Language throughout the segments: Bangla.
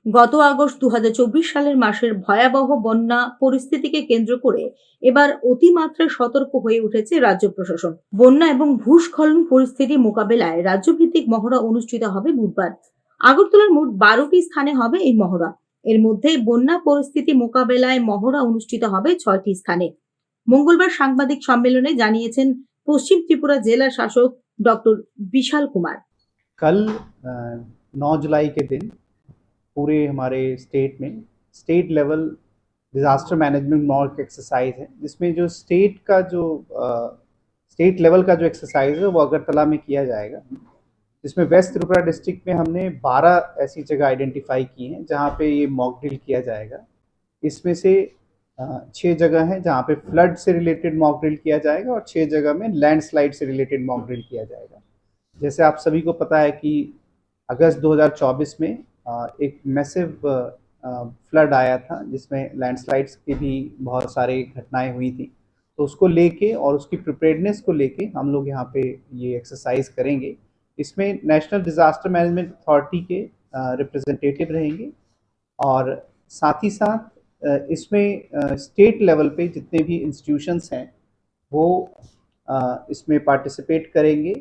গত আগস্ট 2024 সালের মাসের ভয়াবহ বন্যা পরিস্থিতিকে কেন্দ্র করে এবার অতিমাত্রায় সতর্ক হয়ে উঠেছে রাজ্য প্রশাসন। বন্যা এবং ভূস্খলন পরিস্থিতি মোকাবেলায় রাজ্যভিত্তিক মহড়া অনুষ্ঠিত হবে বুধবার। আগরতলার মোট 12টি স্থানে হবে এই মহড়া। এর মধ্যে বন্যা পরিস্থিতি মোকাবেলায় মহড়া অনুষ্ঠিত হবে 6টি স্থানে। মঙ্গলবার সাংবাদিক সম্মেলনে জানিয়েছেন পশ্চিম ত্রিপুরা জেলা শাসক ডক্টর বিশাল কুমার। कल 9 जुलाई के दिन पूरे हमारे स्टेट में state level disaster management mock exercise है, जिसमें जो स्टेट लेवल का जो एक्सरसाइज है वो अगरतला में किया जाएगा। जिसमें वेस्ट त्रिपुरा डिस्ट्रिक्ट में हमने 12 ऐसी जगह आइडेंटिफाई की हैं जहाँ पे ये मॉक ड्रिल किया जाएगा। इसमें से 6 जगह हैं जहाँ पे फ्लड से रिलेटेड मॉक ड्रिल किया जाएगा और 6 जगह में लैंडस्लाइड से रिलेटेड मॉक ड्रिल किया जाएगा। जैसे आप सभी को पता है कि अगस्त 2024 में एक मैसिव फ्लड आया था, जिसमें लैंडस्लाइड्स की भी बहुत सारी घटनाएं हुई थी। तो उसको लेके और उसकी प्रिपेयर्डनेस को लेके हम लोग यहाँ पे ये एक्सरसाइज करेंगे। इसमें नेशनल डिज़ास्टर मैनेजमेंट अथॉरिटी के रिप्रेजेंटेटिव रहेंगे और साथ ही साथ इसमें स्टेट लेवल पे जितने भी इंस्टीट्यूशंस हैं वो इसमें पार्टिसिपेट करेंगे।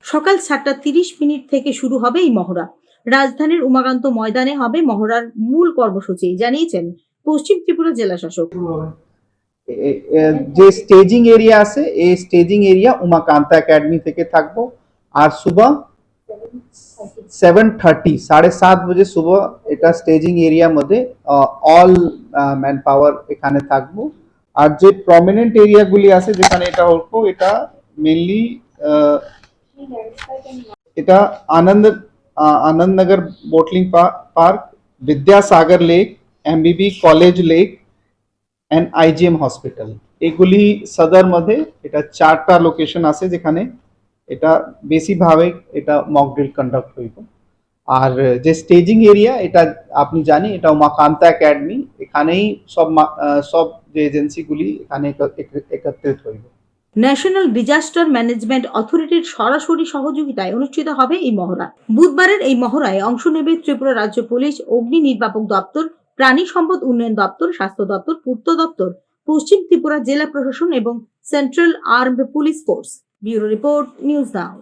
সকাল 7:30 থেকে শুরু হবে এই মহড়া। রাজধানীর উমাকান্ত ময়দানে হবে মহড়ার মূল কর্মসূচি, জানিয়েছেন পশ্চিম ত্রিপুরা জেলা শাসক। যে স্টেজিং এরিয়া আছে এই স্টেজিং এরিয়া উমাকান্তা একাডেমি থেকে থাকবো আর সুবহ 7:30 7:30 बजे सुबह এটা স্টেজিং এরিয়া মধ্যে অল ম্যান পাওয়ার এখানে থাকবো। আর যে প্রমিনেন্ট এরিয়াগুলি আছে যেখানে এটা হলো, এটা মেইনলি এটা Anandnagar bottling park, Vidyasagar lake, MBB college lake and IGM hospital एगुली सदर मध्य এটা 4টা লোকেশন আছে যেখানে এটা বেশি ভাবে এটা মক ড্রিল কন্ডাক্ট হইব। আর যে স্টেজিং এরিয়া এটা আপনি জানেন এটা উমাকান্তা একাডেমি, এখানেই সব যে এজেন্সিগুলি এখানে একত্রিত হইব। ন্যাশনাল ডিজাস্টার ম্যানেজমেন্ট অথরিটির সরাসরি সহযোগিতায় অনুষ্ঠিত হবে এই মহড়া। বুধবারের এই মহড়ায় অংশ নেবে ত্রিপুরা রাজ্য পুলিশ, অগ্নি নির্বাপক দপ্তর, প্রাণী সম্পদ উন্নয়ন দপ্তর, স্বাস্থ্য দপ্তর, পূর্ত দপ্তর, পশ্চিম ত্রিপুরা জেলা প্রশাসন এবং central armed police force. Bureau report, news now.